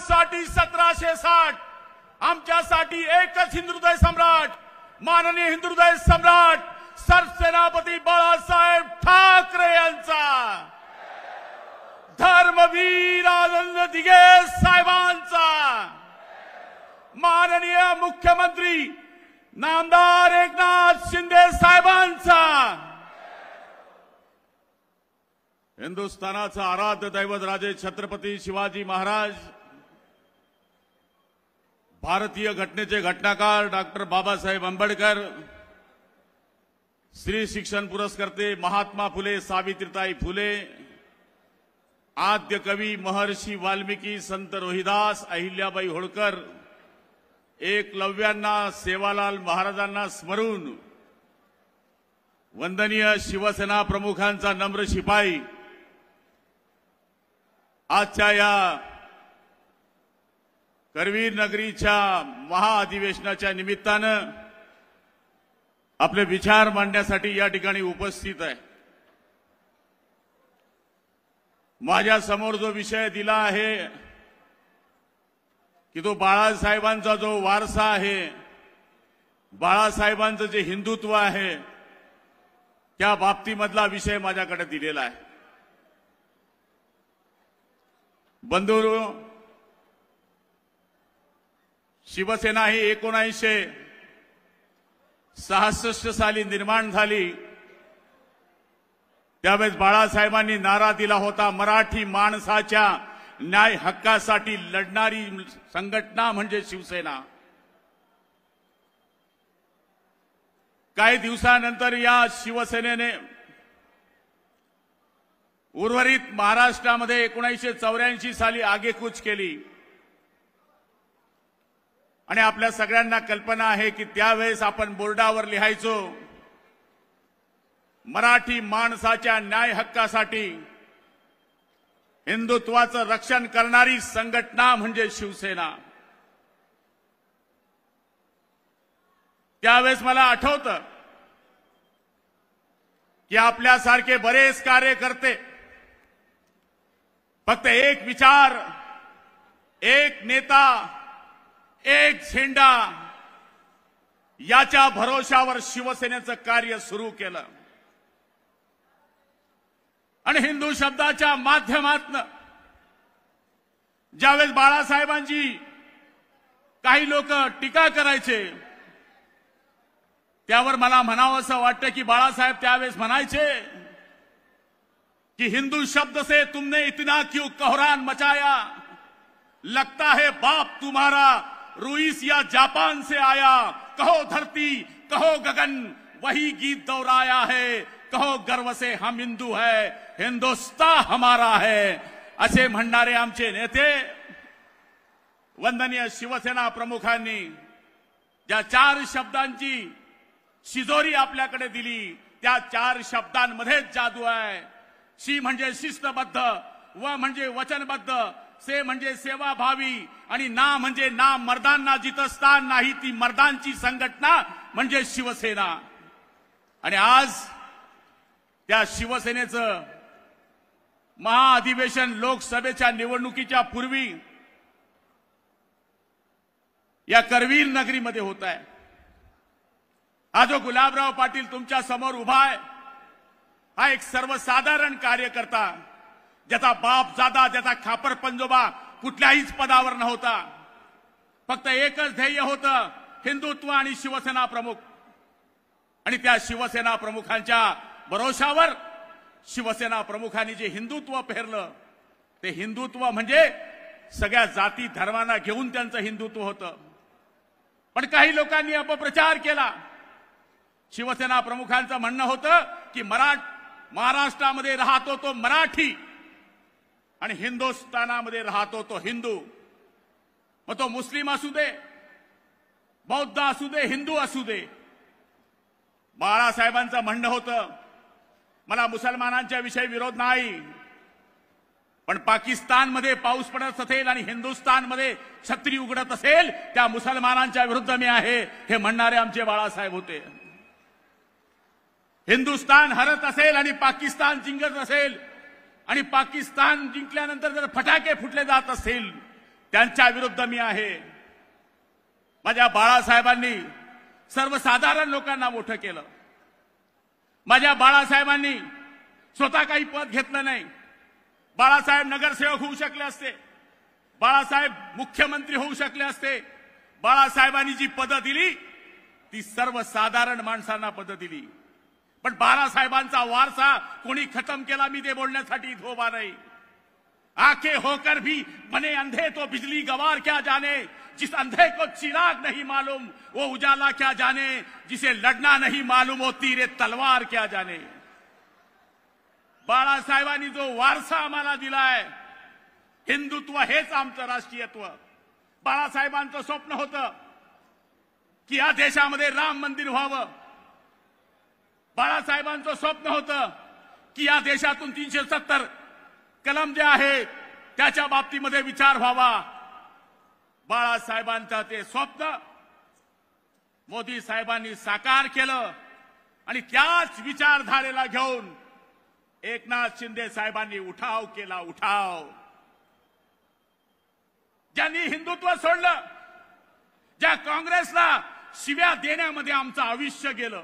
बाळासाहेबांसाठी 1760, आमच्यासाठी एकच हिंदुहृदय सम्राट, माननीय हिंदुहृदय सम्राट सरसेनापती बाळासाहेब ठाकरे यांचा, धर्मवीर आनंद दिघे साहेबांचा, माननीय मुख्यमंत्री नामदार एकनाथ शिंदे साहेबांचा, हिंदुस्थानाचा आराध्य दैवत राजे छत्रपती शिवाजी महाराज, भारतीय घटनेचे घटनाकार डॉक्टर बाबासाहेब आंबेडकर, स्त्री शिक्षण पुरस्कर्ते महात्मा फुले सावित्रीताई फुले, आद्य कवी महर्षी वाल्मिकी संत रोहिदास अहिल्याबाई होळकर, एकलव्यांना सेवालाल महाराजांना स्मरून वंदनीय शिवसेना प्रमुखांचा नम्र शिपाई आजच्या या करवीर नगरीच्या महाअधिवेशनाच्या निमित्तानं आपले विचार मांडण्यासाठी या ठिकाणी उपस्थित आहे। माझ्या समोर जो विषय दिला आहे की तो बाळासाहेबांचा जो वारसा आहे, बाळासाहेबांचं जे हिंदुत्व आहे त्या बाबतीमधला विषय माझ्याकडे दिलेला आहे। बंधुरो, शिवसेना ही 1966 साली निर्माण झाली। त्यावेळेस बाळासाहेबांनी नारा दिला होता, मराठी माणसाच्या न्याय हक्कासाठी लढणारी संघटना म्हणजे शिवसेना। काही दिवसानंतर या शिवसेनेने उर्वरित महाराष्ट्रामध्ये 1984 साली आगेकूच केली आणि आपल्या सगळ्यांना कल्पना आहे की त्यावेळेस आपण बोर्डावर लिहायचो, मराठी माणसाच्या न्याय हक्कासाठी हिंदुत्वाचं रक्षण करणारी संघटना म्हणजे शिवसेना। त्यावेळेस मला आठवतं की आपल्यासारखे बरेच कार्यकर्ते फक्त एक विचार, एक नेता, एक झेंडा याच्या भरोशावर शिवसेनेचं कार्य सुरू केलं आणि हिंदू शब्दाच्या माध्यमातून ज्यावेळेस बाळासाहेबांची काही लोक टीका करायचे त्यावर मला म्हणावंसं वाटतं की बाळासाहेब त्यावेळेस म्हणायचे कि हिंदू शब्द से तुमने इतना क्यों कोहरान मचाया, लगता है बाप तुम्हारा रूस या जापान से आया, कहो धरती कहो गगन वही गीत दोहराया है, कहो गर्व से हम हिंदू है, हिंदुस्तान हमारा है, असे म्हणणारे आमचे नेते वंदनीय शिवसेना प्रमुखांनी ज्या 4 शब्दांची शिजोरी आपल्याकडे दिली त्या 4 शब्दांमध्ये जादू आहे। शी म्हणजे शिस्तबद्ध, व म्हणजे वचनबद्ध, से म्हणजे सेवाभावी आणि ना म्हणजे ना मर्दांना जिथं स्थान नाही ती मर्दांची संघटना म्हणजे शिवसेना। आणि आज त्या शिवसेनेचं महाअधिवेशन लोकसभेच्या निवडणुकीच्या पूर्वी या करवीर नगरीमध्ये होत आहे। हा जो गुलाबराव पाटील तुमच्या समोर उभा आहे हा एक सर्वसाधारण कार्यकर्ता, ज्याचा बाप जादा, ज्याचा खापर पंजोबा कुठल्याहीच पदावर नव्हता, फक्त एकच ध्येय होतं, हिंदुत्व आणि शिवसेना प्रमुख। आणि त्या शिवसेना प्रमुखांच्या भरोशावर शिवसेना प्रमुखांनी जे हिंदुत्व पेरलं ते हिंदुत्व म्हणजे सगळ्या जाती धर्मांना घेऊन त्यांचं हिंदुत्व होतं। पण काही लोकांनी अपप्रचार केला। शिवसेना प्रमुखांचं म्हणणं होतं की महाराष्ट्रामध्ये राहतो तो मराठी आणि हिंदुस्थानामध्ये राहतो तो हिंदू, मग तो मुस्लिम असू दे, बौद्ध असू दे, हिंदू असू दे। बाळासाहेबांचं म्हणणं होतं मला मुसलमानांच्या विषयी विरोध नाही, पण पाकिस्तानमध्ये पाऊस पडत असेल आणि हिंदुस्थानमध्ये छत्री उघडत असेल त्या मुसलमानांच्या विरुद्ध मी आहे, हे म्हणणारे आमचे बाळासाहेब होते। हिंदुस्थान हरत असेल आणि पाकिस्तान जिंकत असेल आणि पाकिस्तान जिंकल्यानंतर जर फटाके फुटले जात असेल त्यांच्या विरुद्ध मी आहे. माझ्या बाळासाहेबांनी सर्वसाधारण लोकांना मोठं केलं. माझ्या बाळासाहेबांनी स्वतः काही पद घेतलं नाही. बाळासाहेब नगरसेवक होऊ शकले असते, बाळासाहेब मुख्यमंत्री होऊ शकले असते. बाळासाहेबांनी जी पदं दिली ती सर्वसाधारण माणसांना पदं दिली. पण बाळासाहेबांचा वारसा कोणी खतम केला मी ते बोलण्यासाठी इथं उभा नाही. आंखें होकर भी बने अंधे तो बिजली गवार क्या जाने, जिस अंधे को चिराग नहीं मालूम वो उजाला क्या जाने, जिसे लड़ना नहीं मालूम वो तीरे तलवार क्या जाने. बाळासाहेबांनी जो वारसा आम्हाला दिलाय, हिंदुत्व हेच आमचं राष्ट्रीयत्व. बाळासाहेबांचं स्वप्न होतं की या देशामध्ये राम मंदिर व्हावं. बाळासाहेबांचं स्वप्न होतं की या देशातून 370 कलम जे आहे त्याच्या बाबतीमध्ये विचार व्हावा. बाळासाहेबांचं ते स्वप्न मोदी साहेबांनी साकार केलं आणि त्याच विचारधारेला घेऊन एकनाथ शिंदे साहेबांनी उठाव केला. उठाव ज्यांनी हिंदुत्व सोडलं, ज्या काँग्रेसला शिव्या देण्यामध्ये आमचं आयुष्य गेलं,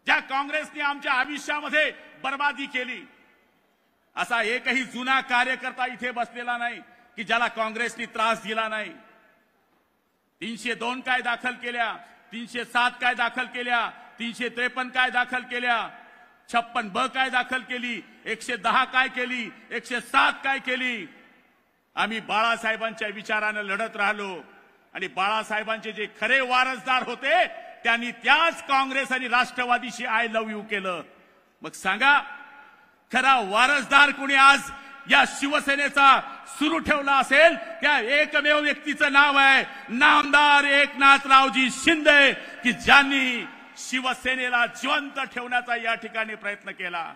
ज्या काँग्रेसने आमच्या आयुष्यामध्ये बर्बादी केली, असा एकही जुना कार्यकर्ता इथे बसलेला नाही की ज्याला काँग्रेसने त्रास दिला नाही. 302 काय दाखल केल्या, 307 काय दाखल केल्या, 353 काय दाखल केल्या, 56 काय दाखल केली, 110 काय केली, 107 काय केली. आम्ही बाळासाहेबांच्या विचारानं लढत राहिलो आणि बाळासाहेबांचे जे खरे वारसदार होते त्यांनी त्याच काँग्रेस आणि राष्ट्रवादीशी आय लव्ह यू केलं. मग सांगा, खरा वारसदार कोणी आज या शिवसेनेचा सुरू ठेवला असेल त्या एकमेव व्यक्तीचं नाव आहे नामदार एकनाथरावजी शिंदे, की ज्यांनी शिवसेनेला जिवंत ठेवण्याचा या ठिकाणी प्रयत्न केला.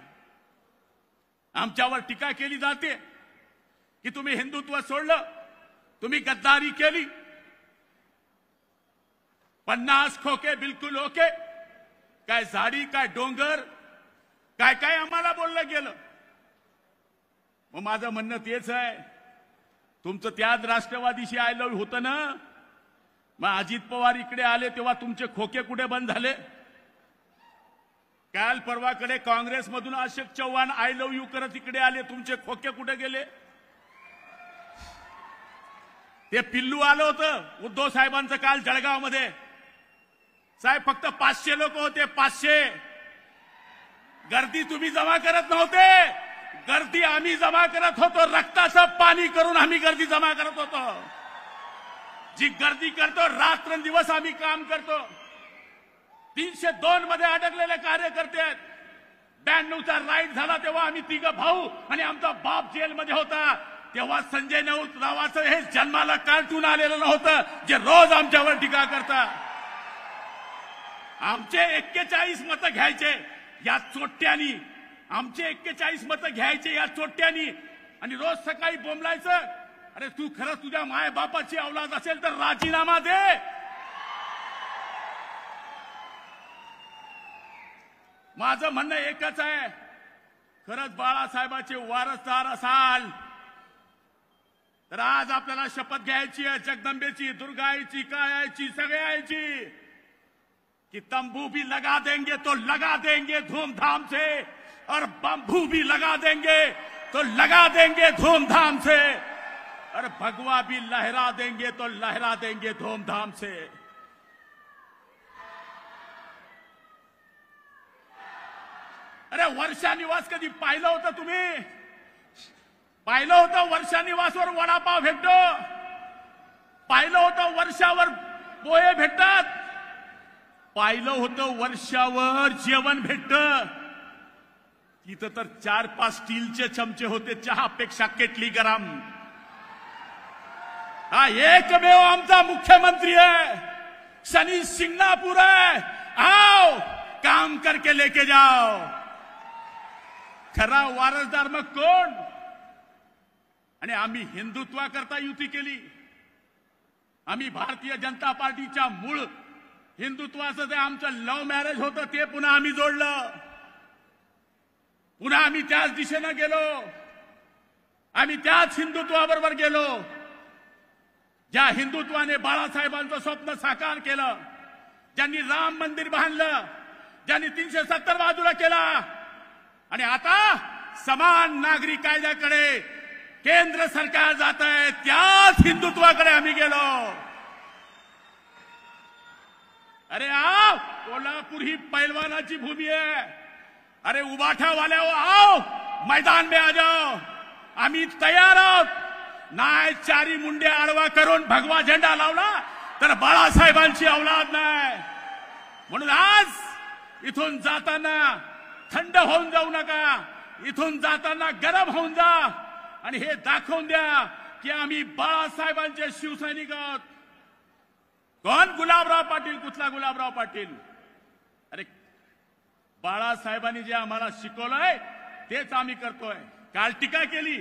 आमच्यावर टीका केली जाते की तुम्ही हिंदुत्व सोडलं, तुम्ही गद्दारी केली, 50 खोके बिलकुल ओके, काय झाडी काय डोंगर काय काय आम्हाला बोललं गेलं. मग माझं म्हणणं तेच आहे, तुमचं त्याच राष्ट्रवादीशी आय लव्ह होतं ना. मग अजित पवार इकडे आले तेव्हा तुमचे खोके कुठे बंद झाले? काल परवाकडे काँग्रेसमधून Ashok Chavan I love you करत इकडे आले, तुमचे खोके कुठे गेले? ते पिल्लू आलं होतं उद्धव साहेबांचं काल जळगावमध्ये. साहेब फक्त 500 लोक होते, 500. गर्दी तुम्ही जमा करत नव्हते, गर्दी आम्ही जमा करत होतो. रक्ताचं पाणी करून आम्ही गर्दी जमा करत होतो. जी गर्दी करतो रात्रंदिवस आम्ही काम करतो. 302 मध्ये अडकलेले कार्यकर्ते आहेत. 92चा राईट झाला तेव्हा आम्ही 3 भाऊ आणि आमचा बाप जेलमध्ये होता. तेव्हा संजय रावाचं हे जन्माला कार्टून आलेलं नव्हतं जे रोज आमच्यावर टीका करता. आमचे 41 मतं घ्यायचे या चोट्यानी, आमचे 41 मतं घ्यायचे या चोट्यानी आणि रोज सकाळी बोंबलायचं, अरे तू खरंच तुझ्या माय बापाची औलाद असेल तर राजीनामा दे. माझं म्हणणं एकच आहे, खरंच बाळासाहेबांचे वारसदार असाल तर आज आपल्याला शपथ घ्यायची आहे जगदंबेची, दुर्गाईची, कायाची, सगळ्याची, कि तंबू भी लगा देंगे तो लगा देंगे धूमधाम से और बंबू भी लगा देंगे तो लगा देंगे धूमधाम से और भगवा भी लहरा देंगे तो लहरा देंगे धूमधाम से. अरे वर्षा निवास कधी पाहिलं होतं तुम्ही? पाहिलं होतं वर्षा निवासवर वडापाव भेटतो? पाहिलं होतं वर्षावर पोहे भेटतात? पाहिलं होतं वर्षावर जेवण भेटतं? तिथं तर 4-5 स्टीलचे चमचे होते चहापेक्षा केटली गरम. हा एकमेव आमचा मुख्यमंत्री आहे, शनी शिंगणापूर आहे. आओ काम करके लेके जाओ. खरा वारसदार मग कोण? आणि आम्ही हिंदुत्वाकरता युती केली. आम्ही भारतीय जनता पार्टीच्या मूळ हिंदुत्वाचं जे आमचं लव्ह मॅरेज होतं ते पुन्हा आम्ही जोडलं. पुन्हा आम्ही त्याच दिशेनं गेलो. आम्ही त्याच हिंदुत्वाबरोबर गेलो. ज्या हिंदुत्वाने बाळासाहेबांचं स्वप्न साकार केलं, ज्यांनी राम मंदिर बांधलं, ज्यांनी 370 बाजूला केला, आणि आता समान नागरी कायद्याकडे केंद्र सरकार जात आहे, त्याच हिंदुत्वाकडे आम्ही गेलो. अरे आओ, कोल्हापूर ही पैलवानाची भूमी है. अरे उबाठा वाले हो, आओ मैदान में आ जाओ, आम्ही तयार आहोत. नाही चारी मुंडे आडवा करून भगवा झेंडा लावला तर बाळासाहेबांची औलाद नाही. म्हणून आज इथून जाताना थंड होऊन जाऊ नका, इथून जाताना गरम होऊन जा आणि हे दाखवून द्या की आम्ही बाळासाहेबांचे शिवसैनिक आहोत. कोण? गुलाबराव पाटील. कुठला गुलाबराव पाटील? अरे बाळासाहेबांनी जे आम्हाला शिकवलंय तेच आम्ही करतोय. काल टीका केली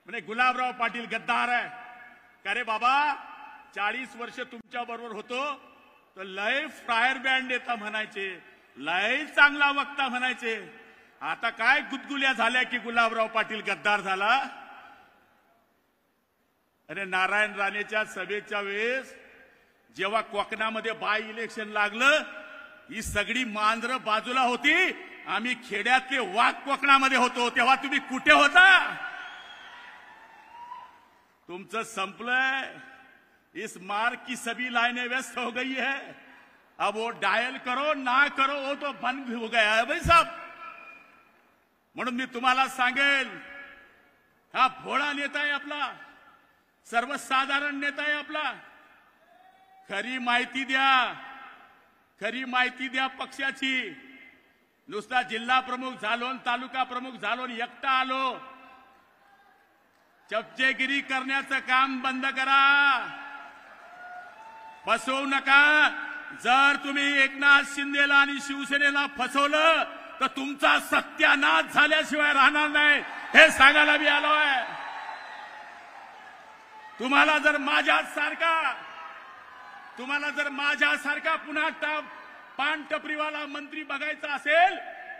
म्हणजे गुलाबराव पाटील गद्दार आहे. का रे बाबा, 40 वर्ष तुमच्या बरोबर होतो तर लय फ्रायर बँड देता म्हणायचे, लय चांगला वक्ता म्हणायचे. आता काय गुदगुल्या झाल्या की गुलाबराव पाटील गद्दार झाला. अरे नारायण राणेच्या सभेच्या वेळेस जेव्हा कोकणामध्ये बाय इलेक्शन लागलं, ही सगळी मांजरं बाजूला होती, आम्ही खेड्यातले वाघ कोकणामध्ये होतो, तेव्हा तुम्ही कुठे होता? तुमचं संपलंय. इस मार्ग की सभी लाइनें व्यस्त हो गई है. अब वो डायल करो ना करो वो तो बंद हो गया है भाई साहब. म्हणून मी तुम्हाला सांगेल, हा भोळा नेता आहे आपला, सर्वसाधारण नेता आहे आपला. खरी माहिती द्या, खरी माहिती द्या पक्षाची. नुसता जिल्हा प्रमुख झालो, तालुका प्रमुख झालो, एकटा आलो. चपचेगिरी करण्याचं काम बंद करा, फसवू नका. जर तुम्ही एकनाथ शिंदेला आणि शिवसेनेला फसवलं तर तुमचा सत्यानाश झाल्याशिवाय राहणार नाही, हे सांगायला मी आलोय. तुम्हाला जर माझ्यासारखा पुन्हा पान टपरीवाला मंत्री बघायचा असेल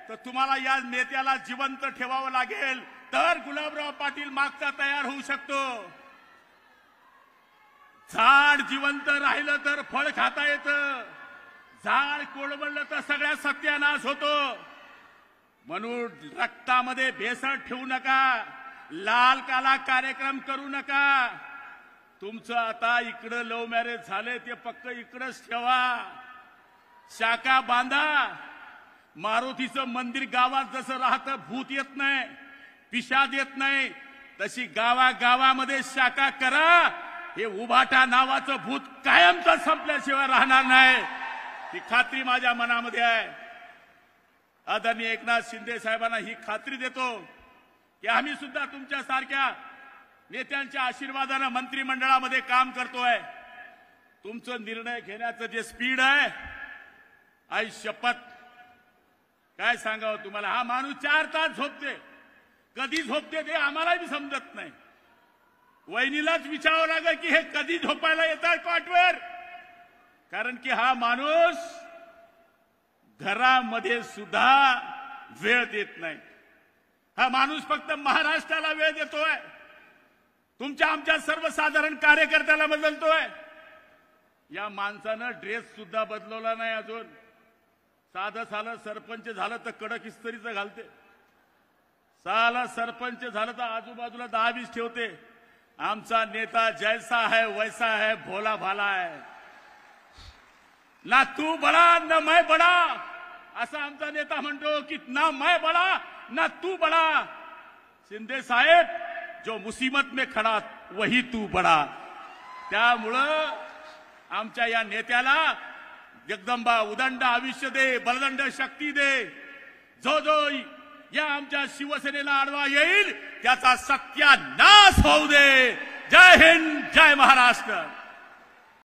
तर तुम्हाला या नेत्याला जिवंत ठेवावं लागेल, तर गुलाबराव पाटील मागचा तयार होऊ शकतो. झाड जिवंत राहिलं तर फळ खाता येतं, झाड कोळवळलं तर सगळ्या सत्यानाश होतो. म्हणून रक्तामध्ये भेसळ ठेवू नका, लाल काला कार्यक्रम करू नका. तुमचं आता इकडं लव्ह मॅरेज झाले ते पक्क इकडंच ठेवा, शाखा बांधा. मारुतीचं मंदिर गावात जसं राहतं, भूत येत नाही, पिशाद येत नाही, तशी गावागावामध्ये शाखा करा. हे उभाटा नावाचं भूत कायमचं संपल्याशिवाय राहणार नाही, ही खात्री माझ्या मनामध्ये आहे. आदरणीय एकनाथ शिंदे साहेबांना ही खात्री देतो की आम्ही सुद्धा तुमच्या सारख्या नेत्यांच्या आशीर्वादाने मंत्रिमंडळामध्ये काम करतोय. तुमचं निर्णय घेण्याचं जे स्पीड आहे, आई शपथ काय सांगावं तुम्हाला. हा माणूस 4 तास झोपते, कधी झोपते ते आम्हाला बी समजत नाही. वहिनीलाच विचारावं लागेल की हे कधी झोपायला येतात कॉटवर, कारण की हा माणूस घरामध्ये सुद्धा वेळ देत नाही. हा माणूस फक्त महाराष्ट्राला वेळ देतोय, तुमच्या आमच्या सर्वसाधारण कार्यकर्त्याला बदलतोय. या माणसानं ड्रेस सुद्धा बदलवला नाही अजून. साधं सरपंच झालं तर कडक इस्त्रीचं घालते, साला सरपंच झालं तर आजूबाजूला 10-20 ठेवते. आमचा नेता जैसा है वैसा है, भोला भाला है. ना तू बडा ना मैं बडा, असा आमचा नेता म्हणतो की ना मैं बडा ना तू बडा. शिंदे साहेब, जो मुसीबत में खड़ा वही तू बडा. त्यामुळं आमच्या या नेत्याला जगदंबा उदंड आयुष्य दे, बलदंड शक्ती दे. जो या आमच्या शिवसेनेला आडवा येईल त्याचा सत्यानाश होऊ दे. जय हिंद, जय महाराष्ट्र.